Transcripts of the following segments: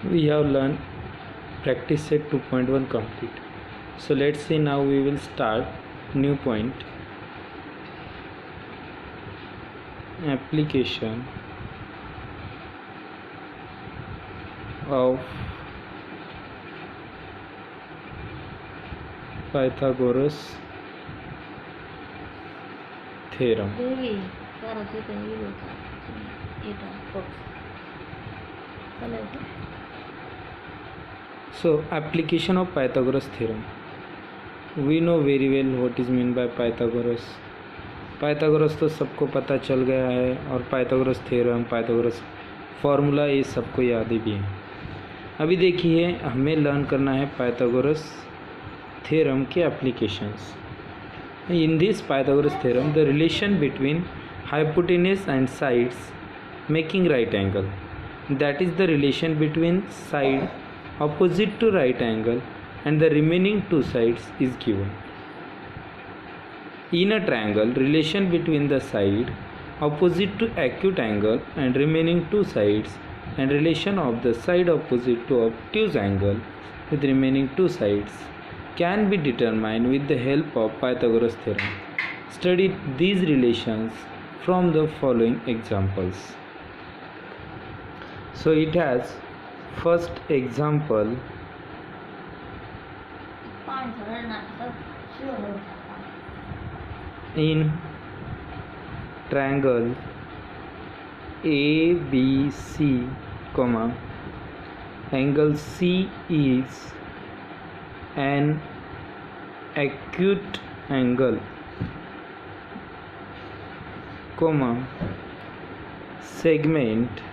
We have learned practice set 2.1 complete. So let's see, now we will start new point, application of Pythagoras theorem. So application of Pythagoras theorem. We know very well what is meant by Pythagoras. Pythagoras तो सबको पता चल गया है, और Pythagoras theorem, Pythagoras formula ये सबको याद भी है। अभी देखिए, हमें लर्न करना है पाइथागोरस थ्योरम के applications. In this Pythagoras theorem the relation between hypotenuse and sides making right angle, that is the relation between side opposite to right angle and the remaining two sides is given. In a triangle, relation between the side opposite to acute angle and remaining two sides and relation of the side opposite to obtuse angle with remaining two sides can be determined with the help of Pythagoras theorem. Study these relations from the following examples. So it has first example, in triangle ABC, angle C is an acute angle, segment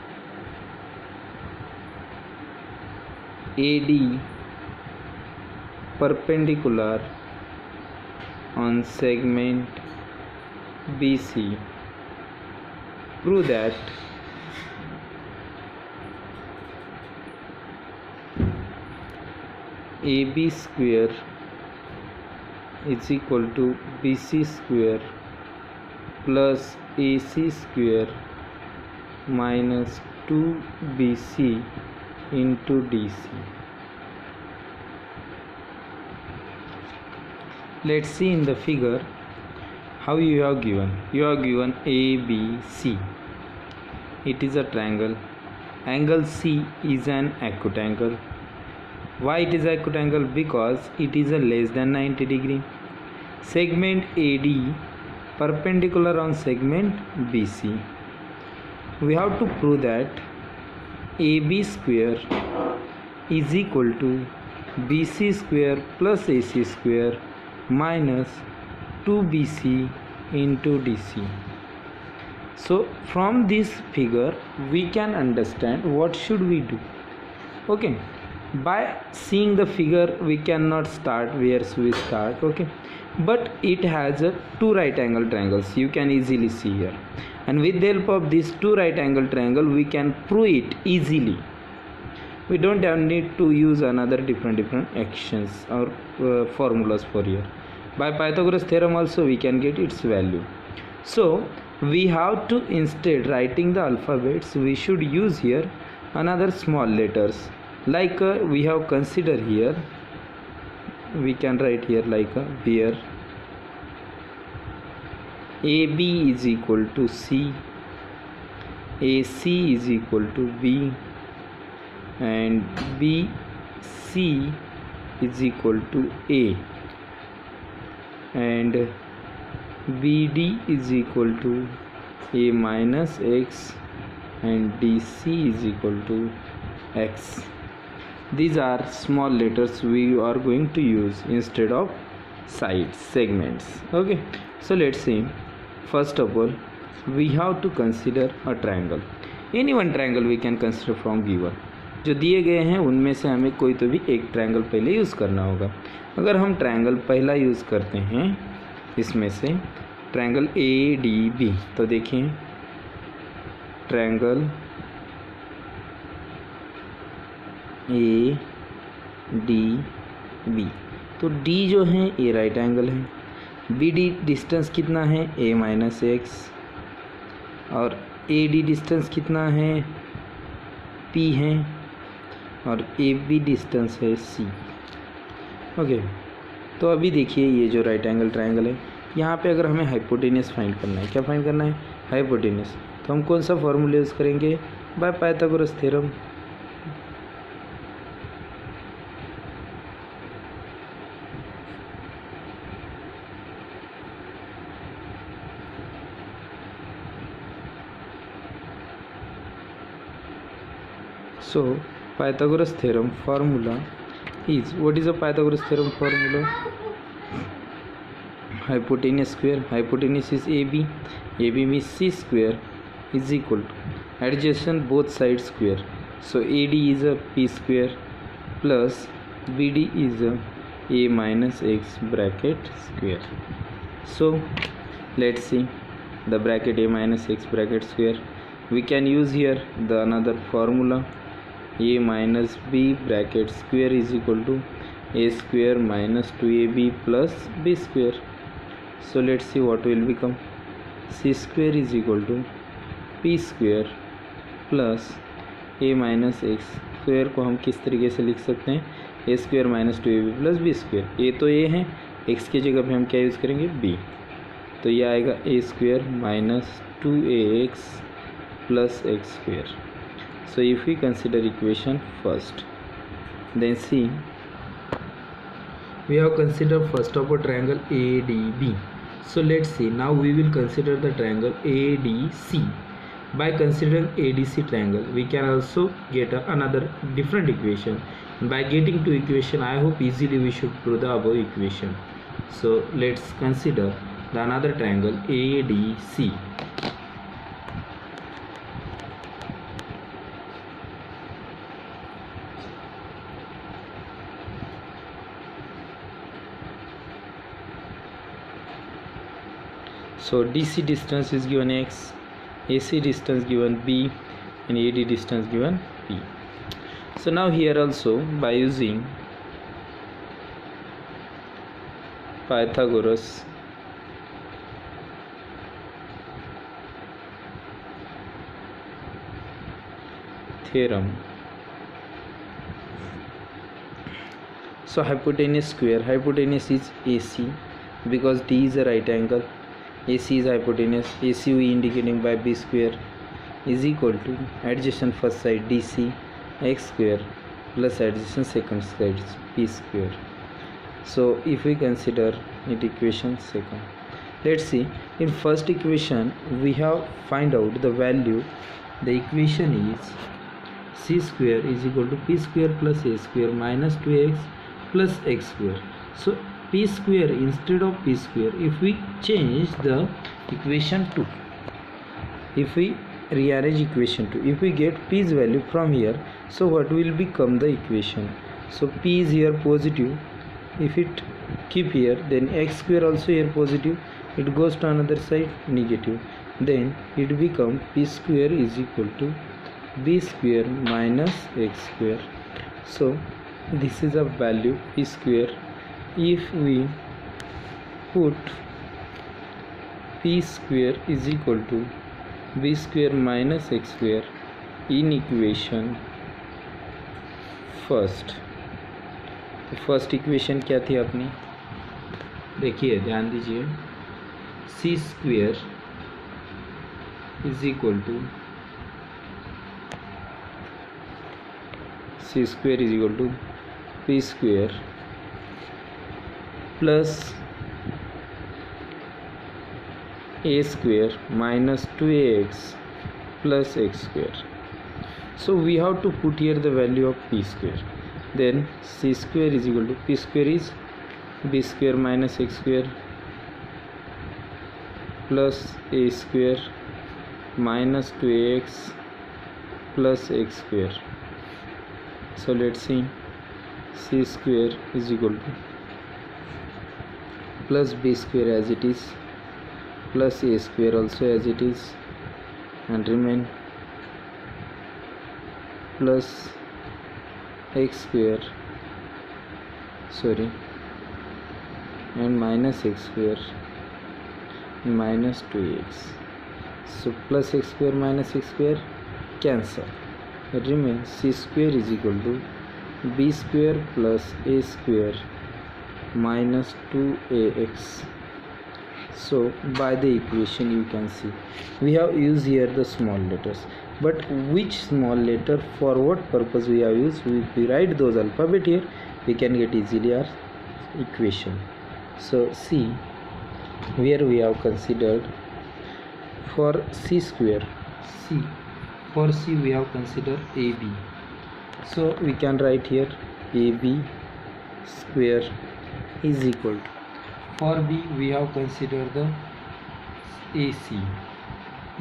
AD perpendicular on segment BC. Prove that AB square is equal to BC square plus AC square minus 2BC into DC. Let's see in the figure how you have given. You are given ABC. It is a triangle. Angle C is an acute angle. Why it is acute angle? Because it is a less than 90 degree. Segment AD perpendicular on segment BC. We have to prove that AB square is equal to BC square plus AC square minus 2BC into DC. So from this figure we can understand what should we do. Okay, by seeing the figure we cannot start where we start. Okay, but it has two right angle triangles, you can easily see here, and with the help of these two right angle triangle we can prove it easily. We don't have need to use another different actions or formulas for here. By Pythagoras theorem also we can get its value. So we have to, instead writing the alphabets, we should use here another small letters, like we have considered here. We can write here like where AB is equal to C, AC is equal to B, and BC is equal to A, and BD is equal to A minus X, and DC is equal to X. These are small letters we are going to use instead of sides, segments. Okay, so let's see. First of all, we have to consider a triangle. Any one triangle we can consider from given. जो दिए गए हैं उनमें से हमें कोई तो भी एक ट्रायंगल पहले यूज़ करना होगा। अगर हम ट्रायंगल पहला यूज़ करते हैं इसमें से ट्रायंगल ADB, तो देखिए ट्रायंगल ADB, तो D जो है ये राइट एंगल है, BD डिस्टेंस कितना है A माइनस एक्स, और AD डिस्टेंस कितना है P है, और ए बी डिस्टेंस है सी। ओके, तो अभी देखिए ये जो राइट एंगल ट्रायंगल है, यहाँ पे अगर हमें हाइपोटेनियस फाइंड करना है, क्या फाइंड करना है? हाइपोटेनियस। तो हम कौन सा फॉर्मूला यूज़ करेंगे? By Pythagoras theorem. So Pythagoras theorem formula is, what is a Pythagoras theorem formula? Hypotenuse square, hypotenuse is AB, AB means C square is equal to adjacent both sides square. So AD is a P square plus BD is a minus X bracket square. So let's see the bracket a minus X bracket square. We can use here the another formula, a minus b bracket square is equal to a square minus 2ab plus b square. So let's see what will become. C square is equal to p square plus a minus x square को हम किस तरीके से लिख सकते हैं? A square minus 2ab plus B square. A तो A है, एक्स की जगह पे हम क्या यूज़ करेंगे? बी। तो ये आएगा A square minus 2ax plus x square. So if we consider equation first, then see, we have considered first of all triangle ADB. So let's see, now we will consider the triangle ADC. By considering ADC triangle, we can also get another different equation. By getting to equation, I hope easily we should prove the above equation. So let's consider the another triangle ADC. So DC distance is given x, AC distance given b, and AD distance given p. So now here also, by using Pythagoras theorem, so hypotenuse square, hypotenuse is AC because D is a right angle, AC is hypotenuse, AC we indicating by b square is equal to adjacent first side DC x square plus adjacent second side p square. So if we consider it equation second, let's see, in first equation we have find out the value. The equation is c square is equal to p square plus a square minus 2x plus x square. So p square instead of p square, if we change the equation 2, if we rearrange equation 2, if we get p's value from here, so what will become the equation? So p is here positive, if it keep here, then x square also here positive, it goes to another side negative, then it become p square is equal to b square minus x square. So this is a value p square. If we put p square is equal to b square minus x square in equation first, तो first equation क्या थी अपनी? देखिए ध्यान दीजिए, C square is equal to C square is equal to P square plus a square minus 2ax plus x square. So we have to put here the value of p square. Then c square is equal to p square is b square minus x square plus a square minus 2ax plus x square. So let's see, c square is equal to plus b square as it is plus a square also as it is, and remain plus x square, sorry, and minus x square minus 2x. So plus x square minus x square cancel. remains c square is equal to b square plus a square minus 2ax. So by the equation you can see we have used here the small letters, but which small letter for what purpose we have used, we write those alphabet here, we can get easily our equation. So see, where we have considered for c square, for c we have considered ab, so we can write here ab square is equal to, for b we have considered the ac,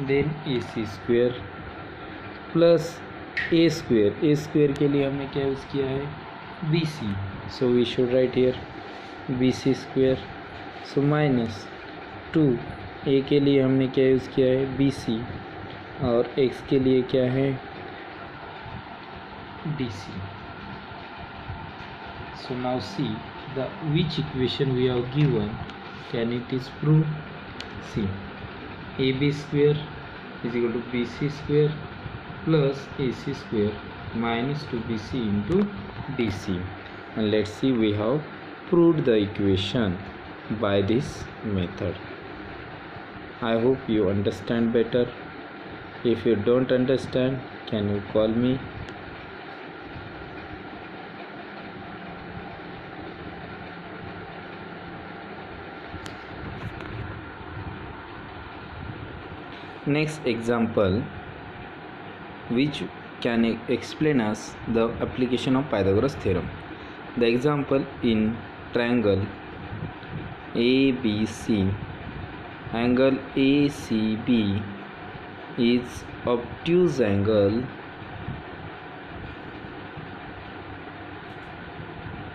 then ac square plus A square के लिए हमने क्या use किया है B C, so we should write here B C square, so minus 2 A के लिए हमने क्या यूज़ किया है बी सी, और एक्स के लिए क्या है D C. So now see the which equation we have given, can it is proved? See, ab square is equal to bc square plus ac square minus 2bc into dc, and let's see we have proved the equation by this method. I hope you understand better. If you don't understand, can you call me? Next example, which can explain us the application of Pythagoras theorem. The example in triangle ABC, angle ACB is obtuse angle,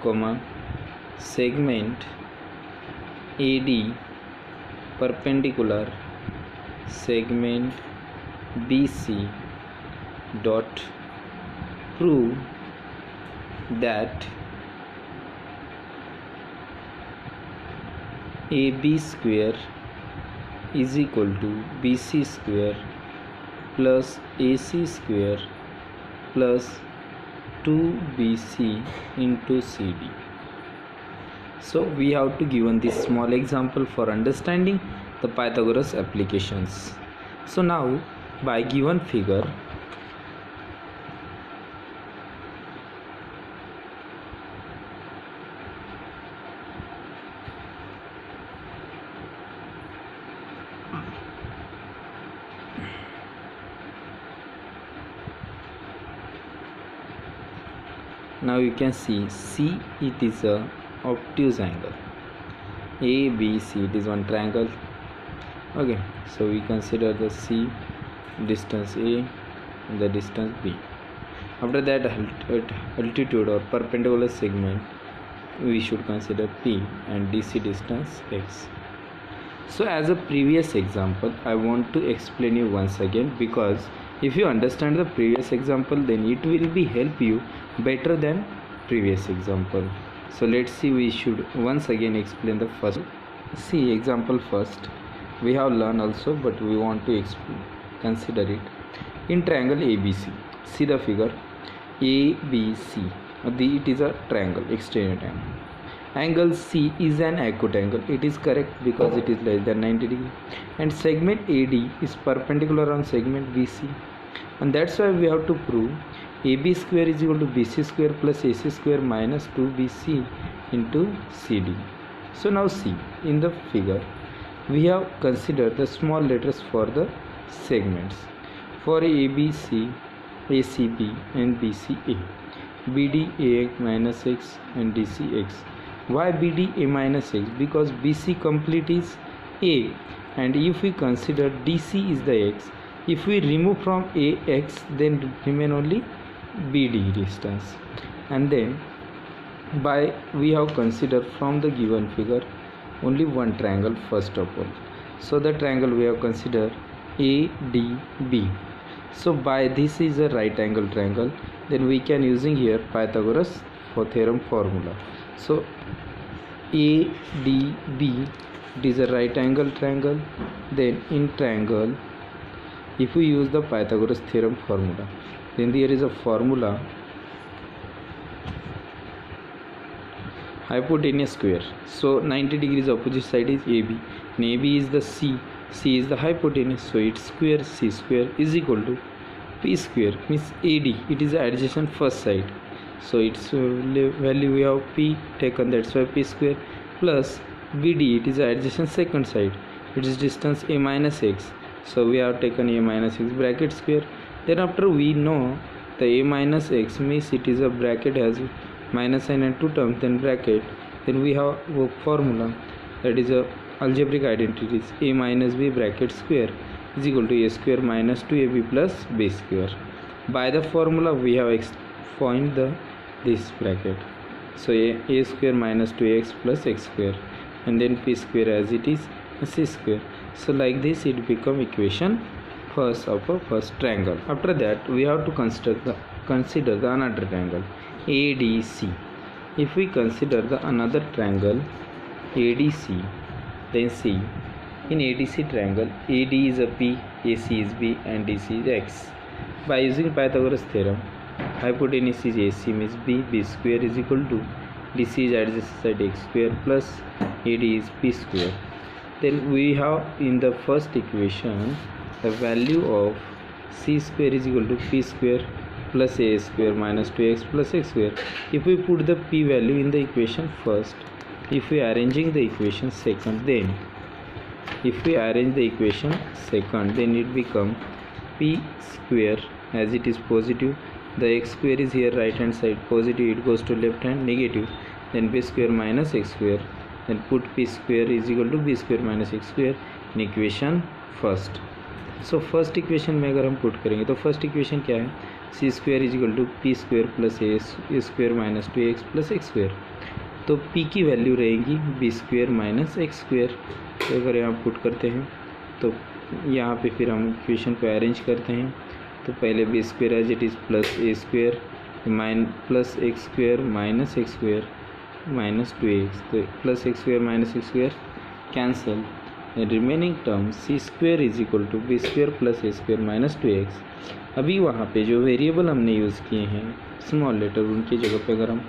comma, segment AD perpendicular segment BC dot, prove that AB square is equal to BC square plus AC square plus 2BC into CD. So we have to given this small example for understanding the Pythagoras applications. So now by given figure, now you can see C, it is a obtuse angle, ABC, it is one triangle. Okay, so we consider the C, distance A, and the distance B. After that, altitude or perpendicular segment we should consider P, and DC distance X. So as a previous example, I want to explain you once again, because if you understand the previous example, then it will be help you better than previous example. So let's see, we should once again explain the first. See example first. We have learned also, but we want to consider it. In triangle ABC, see the figure ABC, it is a triangle, exterior triangle. Angle C is an acute angle, it is correct because it is less than 90 degree, and segment AD is perpendicular on segment BC, and that's why we have to prove AB square is equal to BC square plus AC square minus 2BC into CD. So now see, in the figure we have considered the small letters for the segments. For ABC, ACB and BCA, BD AX minus X and DC X. Why BD A minus X? Because BC complete is A, and if we consider DC is the X, if we remove from AX, then remain only BD distance. And then by we have considered from the given figure only one triangle first of all. So the triangle we have considered ADB. So by this is a right angle triangle, then we can using here Pythagoras for theorem formula. So ADB, it is a right angle triangle. Then in triangle, if we use the Pythagoras theorem formula, then there is a formula hypotenuse square. So 90 degrees opposite side is AB, and AB is the C is the hypotenuse, so its square C square is equal to P square, means AD, it is the adjacent first side, so its value we have P taken, that's why P square, plus BD, it is the adjacent second side, its distance A minus X, so we have taken A minus X bracket square. Then after we know the A minus X means it is a bracket has minus sign and two terms, then bracket, then we have a formula, that is a algebraic identities, A minus B bracket square is equal to A square minus 2AB plus B square. By the formula we have find this bracket, so A square minus 2x plus X square, and then P square as it is C square. So like this it become equation first of a first triangle. After that we have to consider the another triangle ADC. If we consider the another triangle ADC, then see, in ADC triangle AD is a P, AC is B, and DC is X. By using Pythagoras theorem, hypotenuse is AC means B square is equal to DC is adjacent side X square plus AD is P square. Then we have in the first equation the value of C square is equal to P square plus A square minus 2x plus X square. If we put the P value in the equation first, if we arranging the equation second, then if we arrange the equation second, then it become P square as it is positive, the X square is here right hand side positive, it goes to left hand negative, then B square minus X square, then put P square is equal to B square minus X square in equation first. So first equation में अगर हम put करेंगे तो first equation क्या है, C square is equal to P square plus A square minus 2x plus X square, तो P की value रहेगी B square minus X square. तो अगर यहाँ पुट करते हैं तो यहाँ पे फिर हम इक्वेशन को अरेंज करते हैं, तो पहले B square as it is plus A square plus X square minus X square minus 2x, तो plus X square minus X square cancel, remaining term C square is equal to B square plus A square minus 2x। अभी वहाँ पे जो variable हमने use किए हैं small letter, उनकी जगह पे अगर हम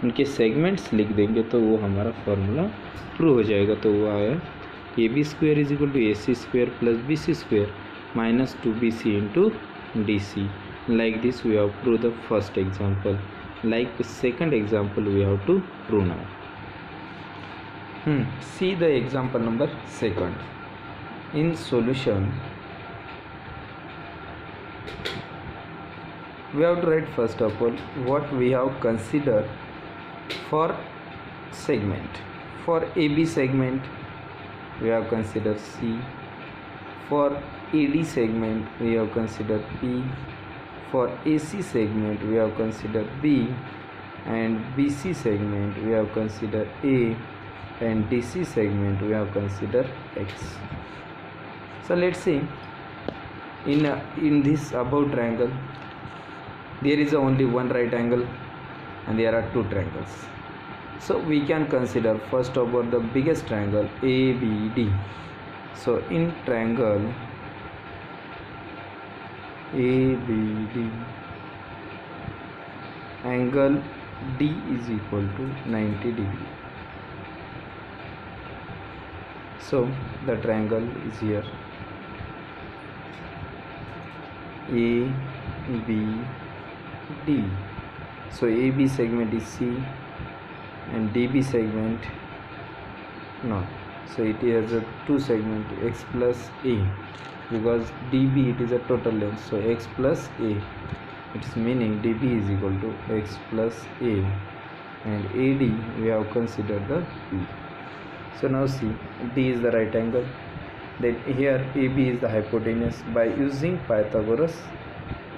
उनके सेगमेंट्स लिख देंगे तो वो हमारा फार्मूला प्रूव हो जाएगा। तो वो आया A B square is equal to A C square plus B C square minus 2bc into D C. Like this we have prove the first example, like second example we have to prove now. See the example number second. In solution, we have to write first of all what we have considered for segment. For AB segment, we have considered C. For AD segment, we have considered P. For AC segment, we have considered B. And BC segment, we have considered A. And DC segment we have considered X. So let's see, in this above triangle there is only one right angle and there are two triangles. So we can consider first of all the biggest triangle ABD. So in triangle ABD, angle D is equal to 90 degree. So the triangle is here A B D. So AB segment is C and DB segment no. So it has a two segment X plus A, because DB it is a total length. So X plus A, its meaning DB is equal to X plus A, and AD we have considered the P. So now see, D is the right angle, then here AB is the hypotenuse by using Pythagoras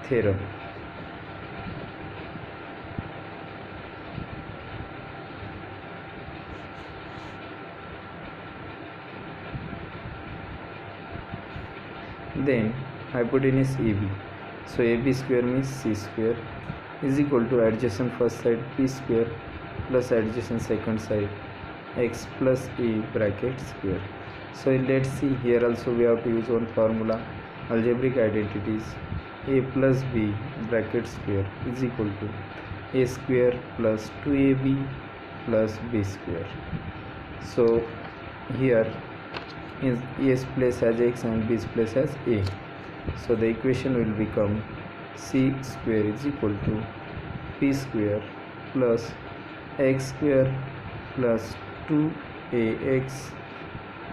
theorem. Then hypotenuse AB, so AB square means C square is equal to adjacent first side P square plus adjacent second side X plus A bracket square. So let's see, here also we have to use one formula, algebraic identities. a plus b bracket square is equal to a square plus 2ab plus b square. So here is a's place as x and b's place as a. So the equation will become c square is equal to p square plus x square plus 2ax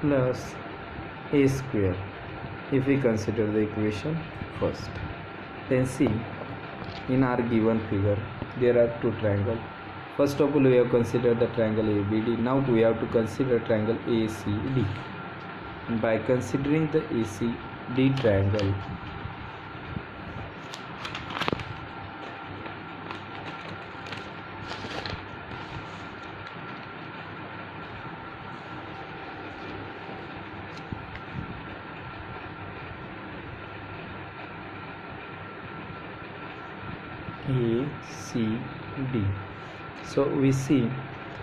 plus a square if we consider the equation first. Then see, in our given figure there are two triangles. First of all we have considered the triangle ABD. Now we have to consider triangle ACD. By considering the ACD triangle, ACD. So we see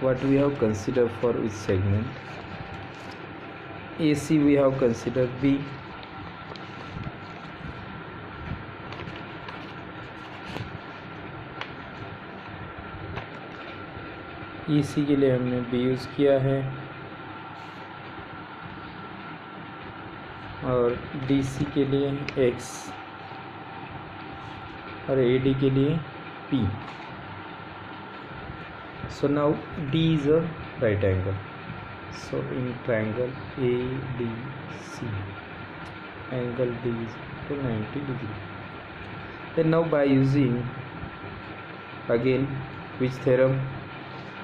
what we have considered for each segment. AC we have considered B, EC के लिए हमने B use किया है और DC के लिए X और AD के लिए P. So now D is a right angle. So in triangle ADC, angle D is equal to 90 degree. Then now by using again which theorem?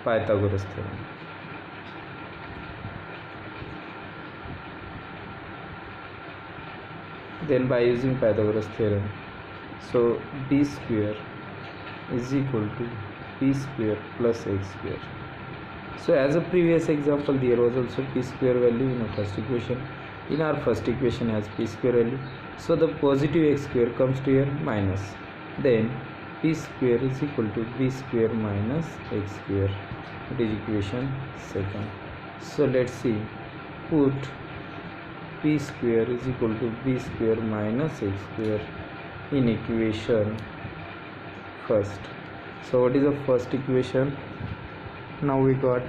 Pythagoras theorem. Then by using Pythagoras theorem, so b square is equal to p square plus x square. So as a previous example, there was also p square value in a first equation. In our first equation has p square value, so the positive x square comes to here minus. Then p square is equal to b square minus x square. It is equation second. So let's see. Put p square is equal to b square minus x square in equation first. So what is the first equation? Now we got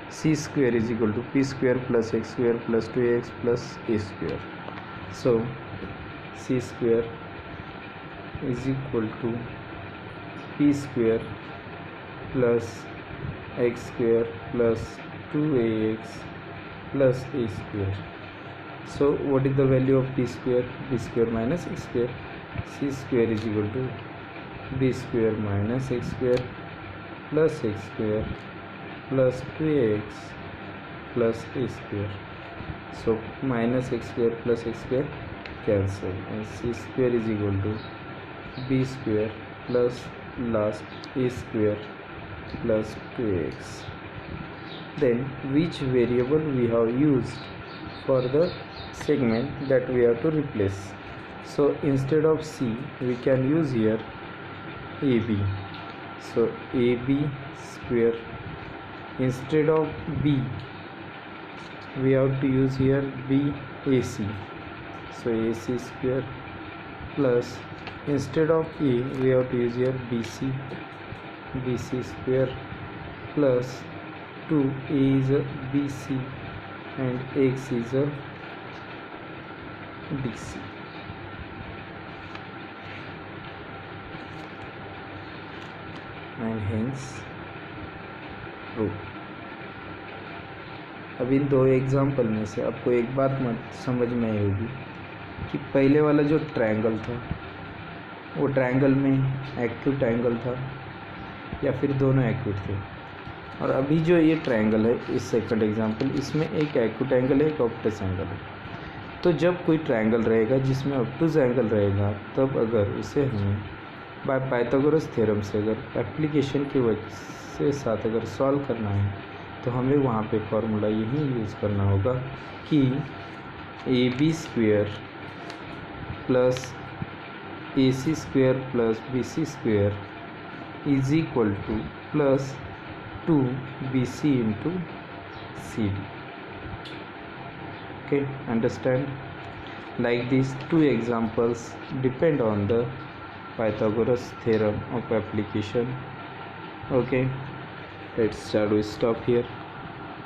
c square is equal to p square plus x square plus 2x plus a square. So c square is equal to p square plus x square plus 2ax plus a square. So what is the value of p square? B square minus x square. C square is equal to b square minus x square plus x square plus 2ax plus a square. So minus x square plus x square cancel, and c square is equal to b square plus last a square plus 2ax. Then which variable we have used for the segment that we have to replace? So instead of c we can use here AB. So AB square. Instead of B we have to use here BAC. So AC square plus, instead of A we have to use here BC square plus 2A is a BC and X is a DC. And hence true. अब इन दो example में से आपको एक बात मत समझ में आई होगी कि पहले वाला जो ट्रायंगल था वो ट्रायंगल में एक्यूट ट्रायंगल था या फिर दोनों एक्यूट थे, और अभी जो ये ट्रायंगल है इस सेकंड एग्जांपल, इसमें एक एक्यूट एंगल है एक ऑब्टस एंगल है। तो जब कोई ट्रायंगल रहेगा जिसमें ऑब्टस एंगल रहेगा तब अगर उसे हमें बाय पाइथागोरस थ्योरम से अगर एप्लीकेशन की वजह से साथ अगर सॉल्व करना है तो हमें वहाँ पे फॉर्मूला यही यूज़ करना होगा कि A B square plus A C square plus B C square is equal to plus 2bc into cd. Okay, understand? Like these two examples depend on the Pythagoras theorem of application. Okay, let's start. We stop here.